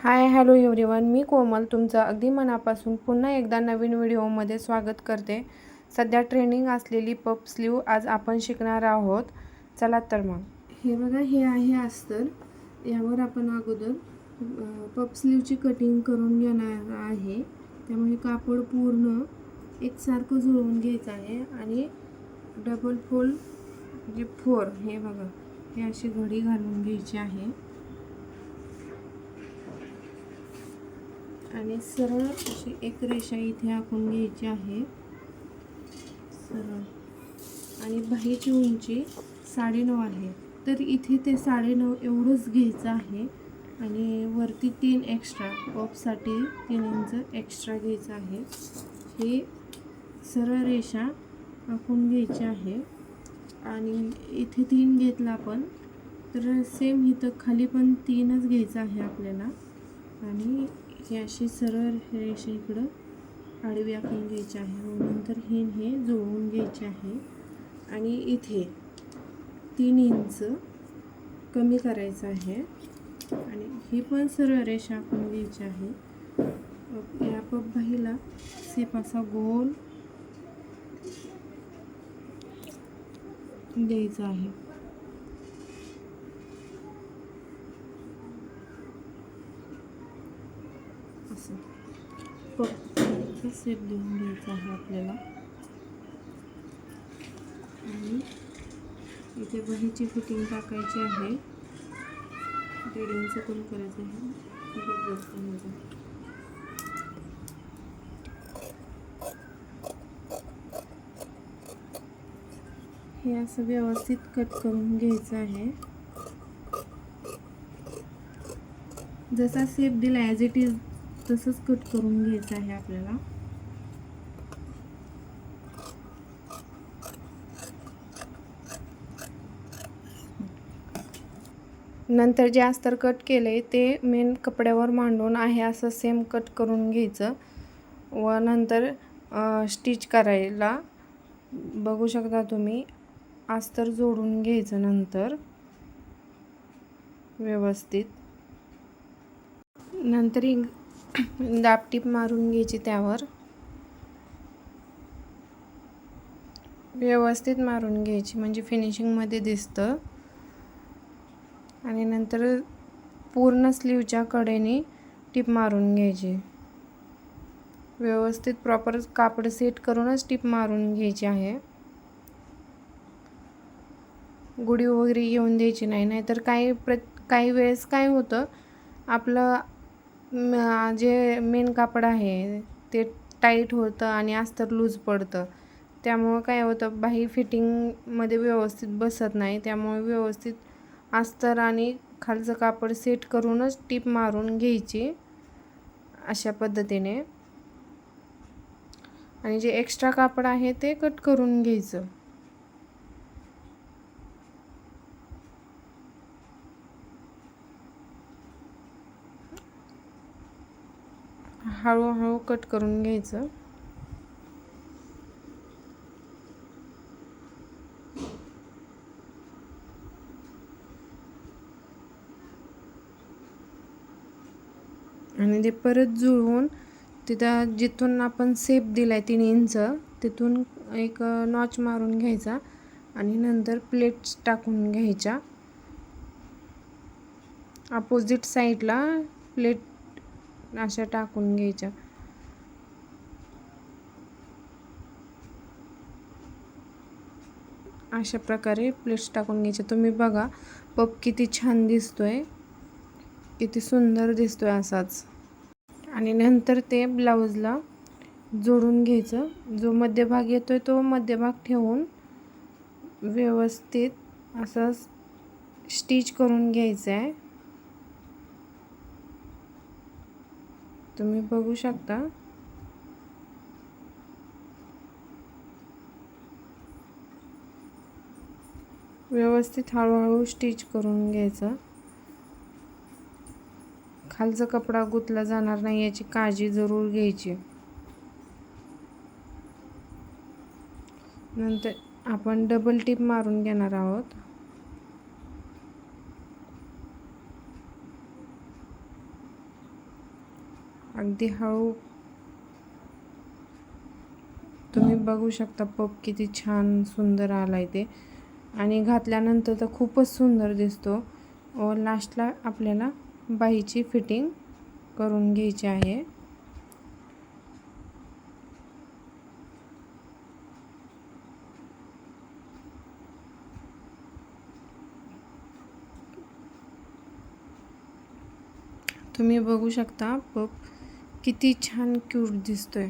Hi hello everyone, मी कोमल तुमचं अगदी मनापासून पुन्हा एकदा नवीन व्हिडिओमध्ये स्वागत करते. सध्या ट्रेंडिंग असलेली पफ स्लीव आज आपण शिकणार आहोत. चला तर मग. हे बघा, हे आहे अस्तर. यावर आपण अगोदर पफ स्लीवची कटिंग करून घेणार आहे. त्यामुळे कापड पूर्ण एकसारखं जुळवून घ्यायचं आहे आणि डबल फोल्ड म्हणजे 4 हे बघा, हे अशी घडी घालून घ्यायची आहे आणि सरळ अशी एक रेषा इथे आखून घ्यायची आहे सरळ. आणि बाहीची उंची 9.5 आहे, तर इथे ते 9.5 एवढंच घ्यायचं आहे आणि वरती 3 एक्स्ट्रा, पफसाठी 3 इंच एक्स्ट्रा घ्यायचं आहे. हे सरळ रेषा आखून घ्यायची आहे आणि इथे 3 घेतला आपण, तर सेम इथं खाली पण 3च घ्यायचं आहे आपल्याला. आणि ही अशी सरळ रेषा इकडं आडवी आखून घ्यायची आहे. नंतर हे जुळवून घ्यायचे आहे आणि इथे 3 इंच कमी करायचं आहे आणि ही पण सरळ रेषा आखून घ्यायची आहे. या पफ बाहीला सेप असा गोल द्यायचा आहे. असं पफचा सेप देऊन घ्यायचा आहे आपल्याला. आणि इथे बाहीची फिटिंग टाकायची आहे. 1.5 इंच कमी करायचं आहे. हे असं व्यवस्थित कट करून घ्यायचं आहे. जसा शेप दिला ॲज इट इज तसंच कट करून घ्यायचं आहे आपल्याला. नंतर जे अस्तर कट केले ते मेन कपड्यावर मांडून आहे असं सेम कट करून घ्यायचं व नंतर स्टिच करायला बघू शकता तुम्ही, अस्तर जोडून घ्यायचं नंतर व्यवस्थित. नंतर दाबटीप मारून घ्यायची, त्यावर व्यवस्थित मारून घ्यायची म्हणजे फिनिशिंगमध्ये दिसतं. आणि नंतर पूर्ण स्लीवच्या कडेने टीप मारून घ्यायची. व्यवस्थित प्रॉपर कापड सेट करूनच टीप मारून घ्यायची आहे. गुढी वगैरे येऊन द्यायची नाही. नाहीतर काही वेळेस काय होतं, आपलं जे मेन कापड आहे ते टाईट होतं आणि अस्तर लूज पडतं. त्यामुळं काय होतं, बाही फिटिंगमध्ये व्यवस्थित बसत नाही. त्यामुळे व्यवस्थित अस्तर आणि खालचं कापड सेट करूनच टीप मारून घ्यायची अशा पद्धतीने. आणि जे एक्स्ट्रा कापड आहे ते कट करून घ्यायचं. हळूहळू कट करून घ्यायचं. आणि ते परत जुळवून तिथं जिथून आपण सेप दिलाय 3 इंच तिथून एक नॉच मारून घ्यायचा आणि नंतर प्लेट्स टाकून घ्यायच्या. अपोजिट साईडला प्लेट अशा टाकून घ्यायच्या. अशा प्रकारे प्लेट्स टाकून घ्यायच्या. तुम्ही बघा पफ किती छान दिसतोय, किती सुंदर दिसतोय असाच. आणि नंतर ते ब्लाऊजला जोडून घ्यायचं. जो मध्यभाग येतोय तो मध्यभाग ठेवून व्यवस्थित असं स्टिच करून घ्यायचं आहे. तुम्ही बघू शकता. व्यवस्थित हळूहळू स्टिच करून घ्यायचं. खालचा कपडा गुंतला जाणार नाही याची काळजी जरूर घ्यायची. नंतर आपण डबल टिप मारून घेणार आहोत. अगदी हळू तुम्ही बघू शकता पप किती छान सुंदर आलाय ते, आणि घातल्यानंतर तर खूपच सुंदर दिसतो. व लास्टला आपल्याला बाहीची फिटिंग करून घ्यायची आहे. तुम्ही बघू शकता पप किती छान क्यूट दिसतोय.